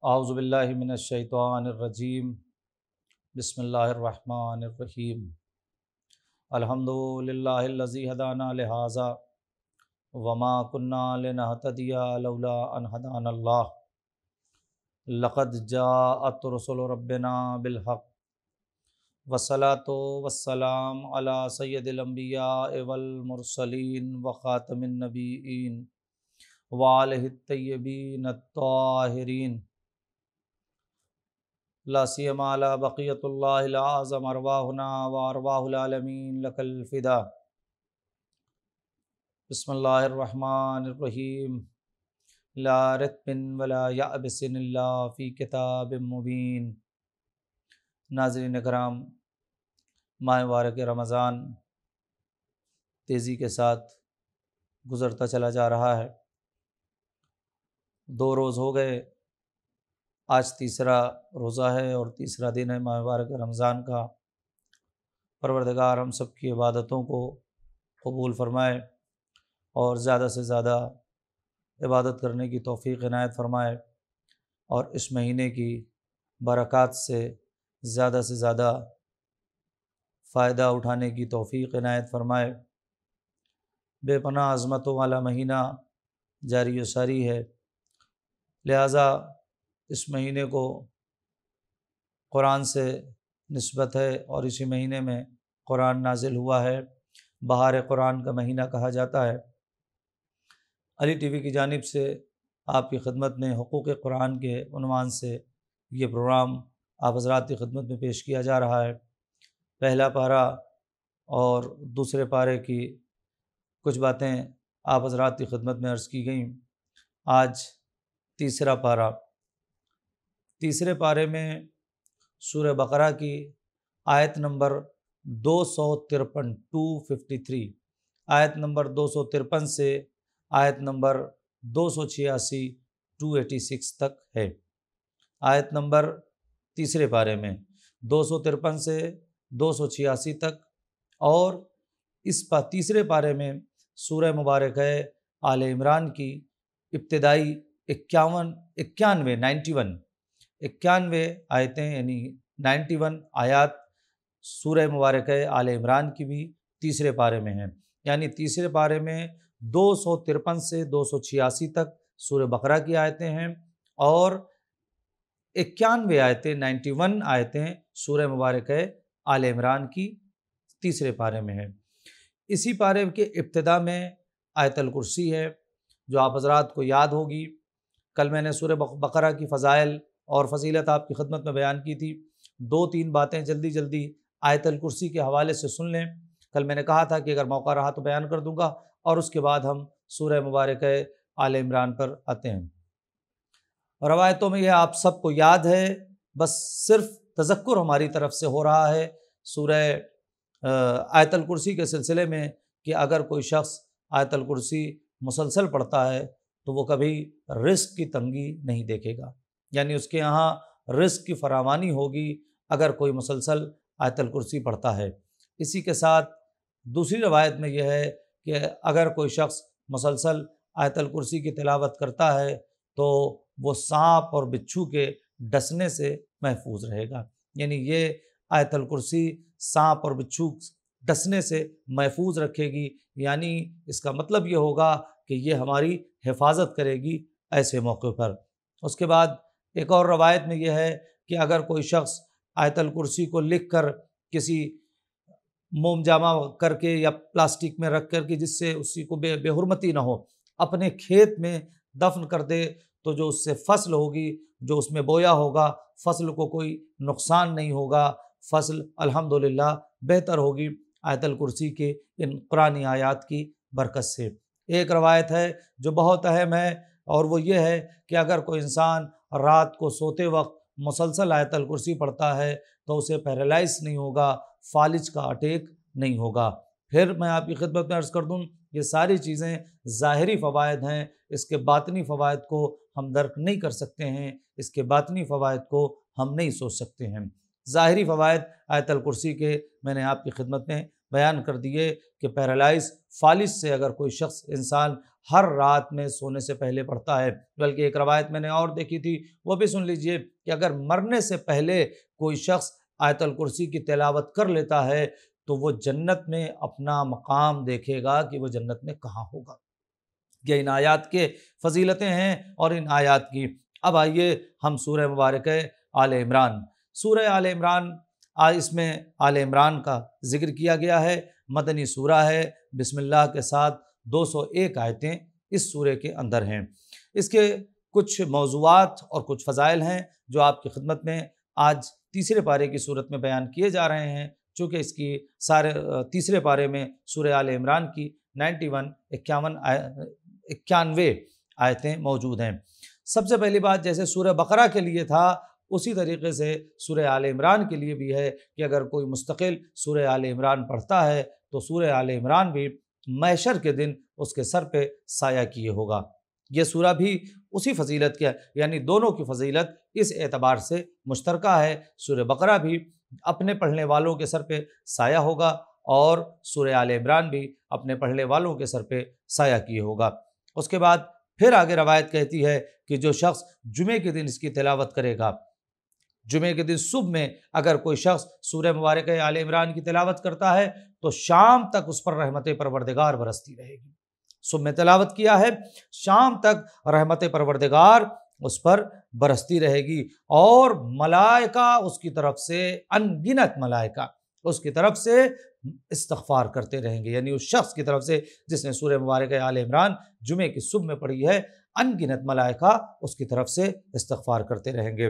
اعوذ باللہ من الشیطان الرجیم بسم اللہ الرحمن الرحیم الحمد للہ الذی ہدانا لہذا وما كنا لنہتدی لولا ان ہدانا اللہ لقد جاءت رسل ربنا بالحق والصلاة والسلام علی سید الانبیاء والمرسلین وخاتم النبیین وآلہ الطیبین الطاہرین لا سیما علی بقیۃ اللہ العظم ارواحنا و ارواح العالمین لک الفدا۔ بسم اللہ الرحمن الرحیم لا رتب ولا یابس الا فی کتاب مبین۔ ناظرین کرام، ماہ مبارک رمضان تیزی کے ساتھ گزرتا چلا جا رہا ہے۔ 2 روز ہو گئے، آج تیسرا روزہ ہے اور تیسرا دن ہے ماہ مبارک رمضان کا۔ پروردگار ہم سب کی عبادتوں کو قبول فرمائے اور زیادہ سے زیادہ عبادت کرنے کی توفیق عنایت فرمائے، اور اس مہینے کی برکات سے زیادہ فائدہ اٹھانے کی توفیق عنایت فرمائے۔ بے پناہ عظمتوں والا مہینہ جاری و ساری ہے، لہٰذا اس مہینے کو قرآن سے نسبت ہے اور اسی مہینے میں قرآن نازل ہوا ہے۔ بہار قرآن کا مہینہ کہا جاتا ہے۔ علی ٹی وی کی جانب سے آپ کی خدمت میں حقوق قرآن کے عنوان سے یہ پروگرام آپ حضرات کی خدمت میں پیش کیا جا رہا ہے۔ پہلا پارہ اور دوسرے پارے کی کچھ باتیں آپ حضرات کی خدمت میں عرض کی گئیں۔ آج تیسرا پارہ۔ تیسرے پارے میں سورہ بقرہ کی آیت نمبر 253 253، آیت نمبر 253 سے آیت نمبر 286 286 تک ہے۔ آیت نمبر تیسرے پارے میں 253 سے 286 تک، اور اس تیسرے پارے میں سورہ مبارک ہے آل عمران کی ابتدائی 91 آیتیں، یعنی 91 آیات سورہ مبارک آل عمران کی بھی تیسرے پارے میں ہیں۔ یعنی تیسرے پارے میں 253 سے 286 تک سورہ بقرہ کی آیتیں ہیں، اور 91 آیتیں 91 آیتیں سورہ مبارک آل عمران کی تیسرے پارے میں ہیں۔ اسی پارے کے ابتدا میں آیت الکرسی ہے، جو آپ حضرات کو یاد ہوگی۔ کل میں نے سورہ بقرہ کی فضائل اور فضیلت آپ کی خدمت میں بیان کی تھی۔ 2-3 باتیں جلدی آیت الکرسی کے حوالے سے سن لیں۔ کل میں نے کہا تھا کہ اگر موقع رہا تو بیان کر دوں گا، اور اس کے بعد ہم سورہ مبارک آل عمران پر آتے ہیں۔ روایتوں میں یہ آپ سب کو یاد ہے، بس صرف تذکر ہماری طرف سے ہو رہا ہے سورہ آیت الکرسی کے سلسلے میں، کہ اگر کوئی شخص آیت الکرسی مسلسل پڑھتا ہے تو وہ کبھی رزق کی تنگی نہیں دیکھے گا، یعنی اس کے یہاں رزق کی فراوانی ہوگی اگر کوئی مسلسل آیت الکرسی پڑھتا ہے۔ اسی کے ساتھ دوسری روایت میں یہ ہے کہ اگر کوئی شخص مسلسل آیت الکرسی کی تلاوت کرتا ہے تو وہ سانپ اور بچھو کے ڈسنے سے محفوظ رہے گا۔ یعنی یہ آیت الکرسی سانپ اور بچھو ڈسنے سے محفوظ رکھے گی، یعنی اس کا مطلب یہ ہوگا کہ یہ ہماری حفاظت کرے گی ایسے موقع پر۔ اس کے بعد ایک اور روایت میں یہ ہے کہ اگر کوئی شخص آیت الکرسی کو لکھ کر کسی موم جامہ کر کے یا پلاسٹک میں رکھ کر کے، جس سے اسی کو بے حرمتی نہ ہو، اپنے کھیت میں دفن کر دے، تو جو اس سے فصل ہوگی، جو اس میں بویا ہوگا، فصل کو کوئی نقصان نہیں ہوگا، فصل الحمدللہ بہتر ہوگی آیت الکرسی کے ان قرآنی آیات کی برکت سے۔ ایک روایت ہے جو بہت اہم ہے، اور وہ یہ ہے کہ اگر کوئی انسان رات کو سوتے وقت مسلسل آیت الکرسی پڑھتا ہے تو اسے پیرالائز نہیں ہوگا، فالج کا اٹیک نہیں ہوگا۔ پھر میں آپ کی خدمت میں عرض کر دوں، یہ ساری چیزیں ظاہری فوائد ہیں، اس کے باطنی فوائد کو ہم درک نہیں کر سکتے ہیں، اس کے باطنی فوائد کو ہم نہیں سوچ سکتے ہیں۔ ظاہری فوائد آیت الکرسی کے میں نے آپ کی خدمت میں بیان کر دیے کہ پیرالائز فالج سے اگر کوئی شخص انسان ہر رات میں سونے سے پہلے پڑھتا ہے، بلکہ ایک روایت میں نے اور دیکھی تھی، وہ بھی سن لیجئے کہ اگر مرنے سے پہلے کوئی شخص آیت الکرسی کی تلاوت کر لیتا ہے تو وہ جنت میں اپنا مقام دیکھے گا کہ وہ جنت میں کہاں ہوگا۔ یہ ان آیات کے فضیلتیں ہیں اور ان آیات کی۔ اب آئیے ہم سورہ مبارکہ آل عمران، سورہ آل عمران، اس میں آل عمران کا ذکر کیا گیا ہے، مدنی سورہ ہے، بسم اللہ کے ساتھ 201 آیتیں اس سورے کے اندر ہیں۔ اس کے کچھ موضوعات اور کچھ فضائل ہیں جو آپ کی خدمت میں آج تیسرے پارے کی صورت میں بیان کیے جا رہے ہیں، چونکہ اس کی سارے تیسرے پارے میں سورہ آل عمران کی 91 آیتیں موجود ہیں۔ سب سے پہلی بات، جیسے سورہ بقرہ کے لیے تھا اسی طریقے سے سورہ آل عمران کے لیے بھی ہے کہ اگر کوئی مستقل سورہ آل عمران پڑھتا ہے تو سورہ آل عمران بھی محشر کے دن اس کے سر پہ سایہ کیے ہوگا۔ یہ سورہ بھی اسی فضیلت کا، یعنی دونوں کی فضیلت اس اعتبار سے مشترکہ ہے، سورہ بقرہ بھی اپنے پڑھنے والوں کے سر پہ سایہ ہوگا اور سورہ آل عمران بھی اپنے پڑھنے والوں کے سر پہ سایہ کیے ہوگا۔ اس کے بعد پھر آگے روایت کہتی ہے کہ جو شخص جمعے کے دن اس کی تلاوت کرے گا، جمعے کے دن صبح میں اگر کوئی شخص سورہ مبارکہ آل عمران کی تلاوت کرتا ہے تو شام تک اس پر رحمت پروردگار برستی رہے گی۔ صبح میں تلاوت کیا ہے، شام تک رحمت پروردگار اس پر برستی رہے گی، اور ملائکہ اس کی طرف سے، ان گنت ملائکہ اس کی طرف سے استغفار کرتے رہیں گے، یعنی اس شخص کی طرف سے جس نے سورہ مبارکہ آل عمران جمعے کی صبح میں پڑھی ہے، ان گنت ملائکہ اس کی طرف سے استغفار کرتے رہیں گے۔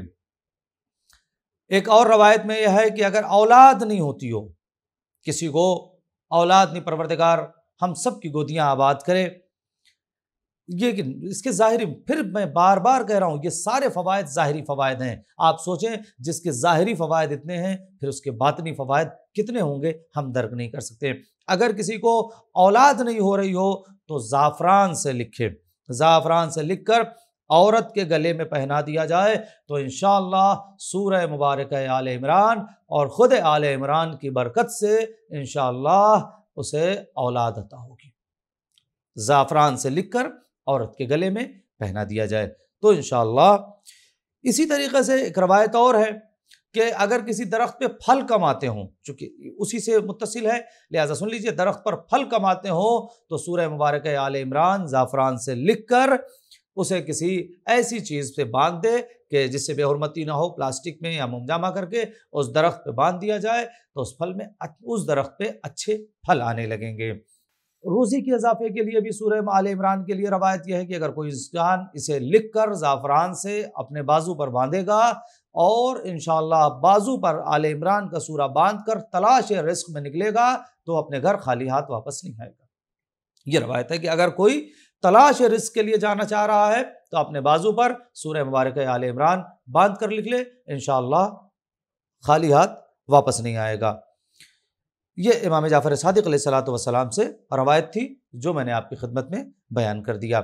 ایک اور روایت میں یہ ہے کہ اگر اولاد نہیں ہوتی ہو، کسی کو اولاد نہیں، پروردگار ہم سب کی گودیاں آباد کرے، یہ اس کے ظاہری، پھر میں بار بار کہہ رہا ہوں، یہ سارے فوائد ظاہری فوائد ہیں۔ آپ سوچیں جس کے ظاہری فوائد اتنے ہیں، پھر اس کے باطنی فوائد کتنے ہوں گے، ہم درک نہیں کر سکتے۔ اگر کسی کو اولاد نہیں ہو رہی ہو تو زعفران سے لکھے، زعفران سے لکھ کر عورت کے گلے میں پہنا دیا جائے تو انشاءاللہ سورہ مبارکہ آل عمران اور خود آل عمران کی برکت سے انشاءاللہ اسے اولاد عطا ہوگی۔ زعفران سے لکھ کر عورت کے گلے میں پہنا دیا جائے تو انشاءاللہ۔ اسی طریقے سے ایک روایت اور ہے کہ اگر کسی درخت پہ پھل کم آتے ہوں، چونکہ اسی سے متصل ہے لہذا سن لیجئے، درخت پر پھل کم آتے ہوں تو سورہ مبارکہ آل عمران زعفران سے لکھ کر اسے کسی ایسی چیز پہ باندھ دے کہ جس سے بے حرمتی نہ ہو، پلاسٹک میں یا مومجامہ کر کے اس درخت پہ باندھ دیا جائے تو اس درخت پہ اچھے پھل آنے لگیں گے۔ روزی کے اضافے کے لیے بھی سورہ آل عمران کے لیے روایت یہ ہے کہ اگر کوئی انسان اسے لکھ کر زعفران سے اپنے بازو پر باندھے گا اور انشاءاللہ بازو پر آل عمران کا سورہ باندھ کر تلاش رزق میں نکلے گا تو اپنے گھر خالی ہاتھ واپس نہیں آئے گا۔ یہ روایت ہے کہ اگر کوئی تلاش رزق کے لیے جانا چاہ رہا ہے تو اپنے بازو پر سورہ مبارکہ آل عمران باندھ کر لکھ لے، انشاءاللہ خالی ہاتھ واپس نہیں آئے گا۔ یہ امام جعفر صادق علیہ الصلوۃ والسلام سے روایت تھی جو میں نے آپ کی خدمت میں بیان کر دیا۔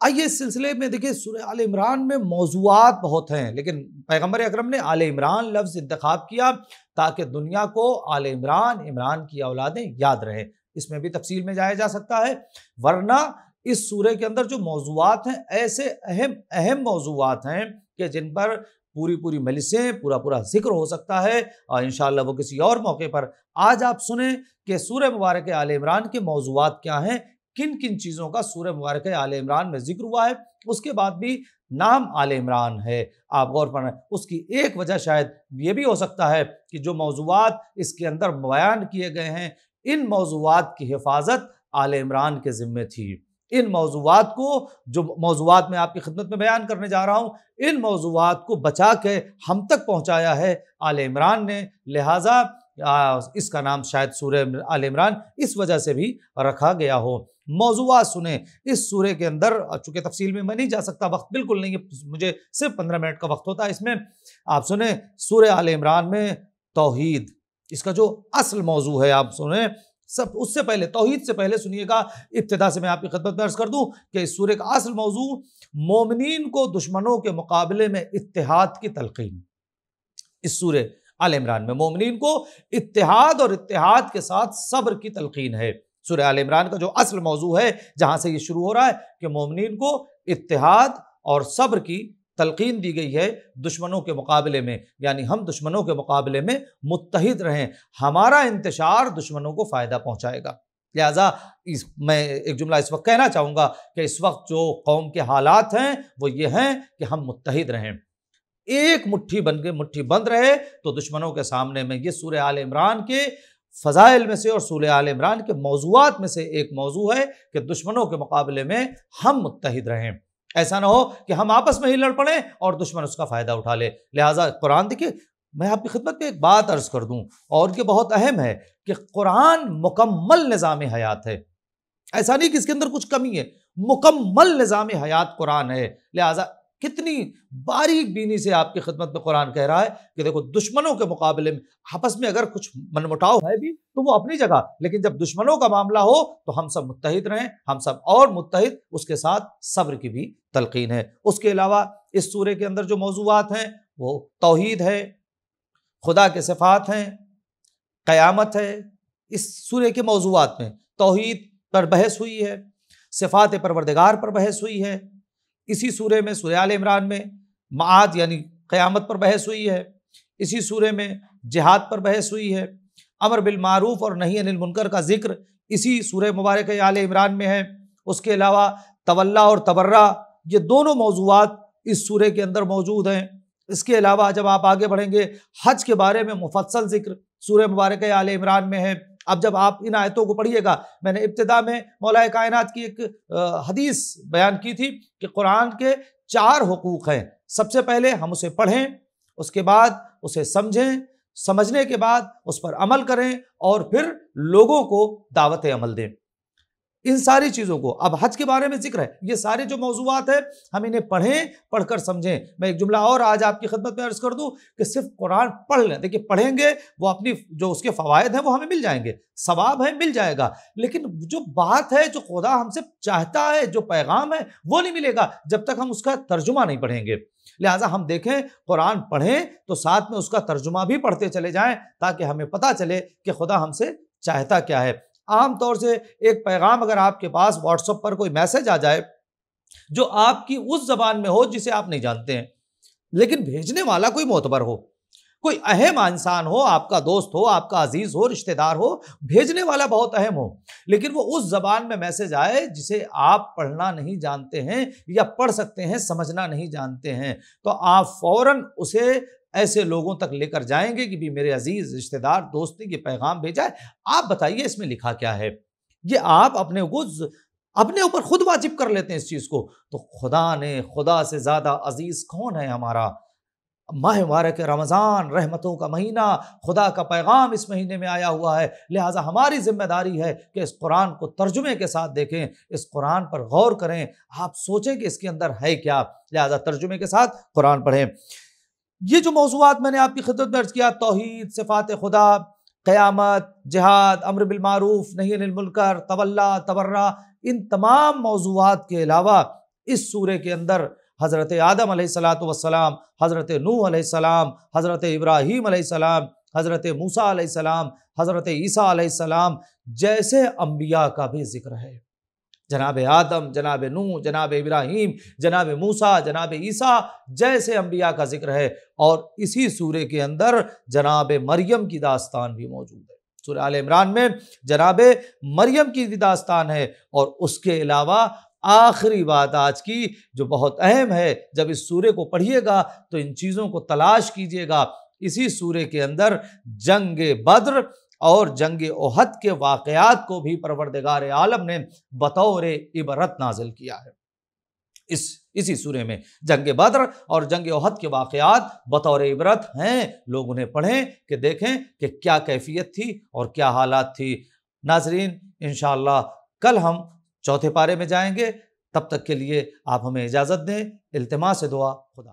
آئیے اس سلسلے میں دیکھیں، سورہ آل عمران میں موضوعات بہت ہیں، لیکن پیغمبر اکرم نے آل عمران لفظ انتخاب کیا تاکہ دنیا کو آل عمران، عمران کی اولادیں یاد رہیں۔ اس میں بھی تفصیل میں جایا جا سکتا ہے، ورنہ اس سورے کے اندر جو موضوعات ہیں ایسے اہم موضوعات ہیں کہ جن پر پوری مجلسیں، پورا ذکر ہو سکتا ہے، اور انشاءاللہ وہ کسی اور موقع پر۔ آج آپ سنیں کہ سورہ مبارکہ آل عمران کے موضوعات کیا ہیں، کن کن چیزوں کا سورہ مبارکہ آل عمران میں ذکر ہوا ہے۔ اس کے بعد بھی نام آل عمران ہے، آپ غور فرمائیں۔ اس کی ایک وجہ شاید یہ بھی ہو سکتا ہے کہ جو موضوعات اس کے اندر بیان کیے گئے ہیں، ان موضوعات کی حفاظت آل عمران کے ذمے تھی۔ ان موضوعات کو، جو موضوعات میں آپ کی خدمت میں بیان کرنے جا رہا ہوں، ان موضوعات کو بچا کے ہم تک پہنچایا ہے آل عمران نے، لہٰذا اس کا نام شاید سورہ آل عمران اس وجہ سے بھی رکھا گیا ہو۔ موضوعات سنیں اس سورے کے اندر، چونکہ تفصیل میں نہیں جا سکتا، وقت بالکل نہیں ہے، مجھے صرف 15 منٹ کا وقت ہوتا ہے اس میں۔ آپ سنیں سورہ آل عمران میں توحید، اس کا جو اصل موضوع ہے، آپ سنیں اس سے پہلے، توحید سے پہلے سنیے گا، ابتدا سے میں آپ کی خدمت میں عرض کر دوں کہ اس سورے کا اصل موضوع مومنین کو دشمنوں کے مقابلے میں اتحاد کی تلقین۔ اس سورہ آل عمران میں مومنین کو اتحاد اور اتحاد کے ساتھ صبر کی تلقین ہے۔ سورہ آل عمران کا جو اصل موضوع ہے جہاں سے یہ شروع ہو رہا ہے کہ مومنین کو اتحاد اور صبر کی تلقین دی گئی ہے دشمنوں کے مقابلے میں، یعنی ہم دشمنوں کے مقابلے میں متحد رہیں، ہمارا انتشار دشمنوں کو فائدہ پہنچائے گا۔ لہٰذا میں ایک جملہ اس وقت کہنا چاہوں گا کہ اس وقت جو قوم کے حالات ہیں وہ یہ ہیں کہ ہم متحد رہیں، ایک مٹھی بن کے مٹھی بند رہے تو دشمنوں کے سامنے میں۔ یہ سورہ آل عمران کے فضائل میں سے اور سورہ آل عمران کے موضوعات میں سے ایک موضوع ہے کہ دشمنوں کے مقابلے میں ہم متحد رہیں، ایسا نہ ہو کہ ہم آپس میں ہی لڑ پڑیں اور دشمن اس کا فائدہ اٹھا لے۔ لہٰذا قرآن دیکھیے، میں آپ کی خدمت میں ایک بات عرض کر دوں اور یہ بہت اہم ہے کہ قرآن مکمل نظام حیات ہے، ایسا نہیں کہ اس کے اندر کچھ کمی ہے، مکمل نظام حیات قرآن ہے۔ لہٰذا کتنی باریک بینی سے آپ کی خدمت میں قرآن کہہ رہا ہے کہ دیکھو دشمنوں کے مقابلے میں آپس میں اگر کچھ من مٹاؤ ہے بھی تو وہ اپنی جگہ، لیکن جب دشمنوں کا معاملہ ہو تو ہم سب متحد رہیں، ہم سب اور متحد، اس کے ساتھ صبر کی بھی تلقین ہے۔ اس کے علاوہ اس سورے کے اندر جو موضوعات ہیں وہ توحید ہے، خدا کے صفات ہیں، قیامت ہے۔ اس سورے کے موضوعات میں توحید پر بحث ہوئی ہے، صفات پروردگار پر بحث ہوئی ہے۔ اسی سورے میں سورہ آل عمران میں معاد یعنی قیامت پر بحث ہوئی ہے۔ اسی سورے میں جہاد پر بحث ہوئی ہے۔ امر بالمعروف اور نہی عن المنکر کا ذکر اسی سورہ مبارک آل عمران میں ہے۔ اس کے علاوہ تولا اور تبرہ، یہ دونوں موضوعات اس سورے کے اندر موجود ہیں۔ اس کے علاوہ جب آپ آگے بڑھیں گے، حج کے بارے میں مفصل ذکر سورہ مبارک آل عمران میں ہے۔ اب جب آپ ان آیتوں کو پڑھیے گا، میں نے ابتدا میں مولا کائنات کی ایک حدیث بیان کی تھی کہ قرآن کے 4 حقوق ہیں۔ سب سے پہلے ہم اسے پڑھیں، اس کے بعد اسے سمجھیں، سمجھنے کے بعد اس پر عمل کریں اور پھر لوگوں کو دعوت عمل دیں۔ ان ساری چیزوں کو، اب حج کے بارے میں ذکر ہے، یہ سارے جو موضوعات ہیں ہم انہیں پڑھیں، پڑھ کر سمجھیں۔ میں ایک جملہ اور آج آپ کی خدمت میں عرض کر دوں کہ صرف قرآن پڑھ لیں، دیکھیے پڑھیں گے وہ اپنی جو اس کے فوائد ہیں وہ ہمیں مل جائیں گے، ثواب ہے مل جائے گا، لیکن جو بات ہے جو خدا ہم سے چاہتا ہے، جو پیغام ہے وہ نہیں ملے گا جب تک ہم اس کا ترجمہ نہیں پڑھیں گے۔ لہٰذا ہم دیکھیں قرآن پڑھیں تو ساتھ میں اس کا ترجمہ بھی پڑھتے چلے جائیں تاکہ ہمیں پتہ چلے کہ خدا ہم سے چاہتا کیا ہے۔ عام طور سے ایک پیغام اگر آپ کے پاس واٹس ایپ پر کوئی میسج آ جائے جو آپ کی اس زبان میں ہو جسے آپ نہیں جانتے ہیں، لیکن بھیجنے والا کوئی معتبر ہو، کوئی اہم انسان ہو، آپ کا دوست ہو، آپ کا عزیز ہو، رشتہ دار ہو، بھیجنے والا بہت اہم ہو، لیکن وہ اس زبان میں میسج آئے جسے آپ پڑھنا نہیں جانتے ہیں یا پڑھ سکتے ہیں سمجھنا نہیں جانتے ہیں، تو آپ فوراً اسے ایسے لوگوں تک لے کر جائیں گے کہ بھی میرے عزیز رشتہ دار دوست نے یہ پیغام بھیجا ہے، آپ بتائیے اس میں لکھا کیا ہے۔ یہ آپ اپنے اوپر خود واجب کر لیتے ہیں اس چیز کو، تو خدا سے زیادہ عزیز کون ہے ہمارا؟ ماہ مبارک رمضان، رحمتوں کا مہینہ، خدا کا پیغام اس مہینے میں آیا ہوا ہے، لہٰذا ہماری ذمہ داری ہے کہ اس قرآن کو ترجمے کے ساتھ دیکھیں، اس قرآن پر غور کریں، آپ سوچیں کہ اس کے اندر ہے کیا، لہٰذا ترجمے کے ساتھ قرآن پڑھیں۔ یہ جو موضوعات میں نے آپ کی خدمت میں عرض کیا، توحید، صفات خدا، قیامت، جہاد، امر بالمعروف، نہی عن المنکر، تولا، تبرہ، ان تمام موضوعات کے علاوہ اس سورے کے اندر حضرت آدم علیہ السلام، حضرت نوح علیہ السلام، حضرت ابراہیم علیہ السلام، حضرت موسیٰ علیہ السلام، حضرت عیسیٰ علیہ السلام جیسے انبیاء کا بھی ذکر ہے۔ جناب آدم، جناب نوح، جناب ابراہیم، جناب موسیٰ، جناب عیسیٰ جیسے انبیاء کا ذکر ہے، اور اسی سورے کے اندر جناب مریم کی داستان بھی موجود ہے۔ سورہ آل عمران میں جناب مریم کی بھی داستان ہے، اور اس کے علاوہ آخری بات آج کی جو بہت اہم ہے، جب اس سورے کو پڑھیے گا تو ان چیزوں کو تلاش کیجیے گا۔ اسی سورے کے اندر جنگ بدر اور جنگ احد کے واقعات کو بھی پروردگار عالم نے بطور عبرت نازل کیا ہے۔ اسی سورے میں جنگ بدر اور جنگ احد کے واقعات بطور عبرت ہیں، لوگ انہیں پڑھیں کہ دیکھیں کہ کیا کیفیت تھی اور کیا حالات تھی۔ ناظرین، انشاءاللہ کل ہم چوتھے پارے میں جائیں گے، تب تک کے لیے آپ ہمیں اجازت دیں۔ التماس دعا، خدا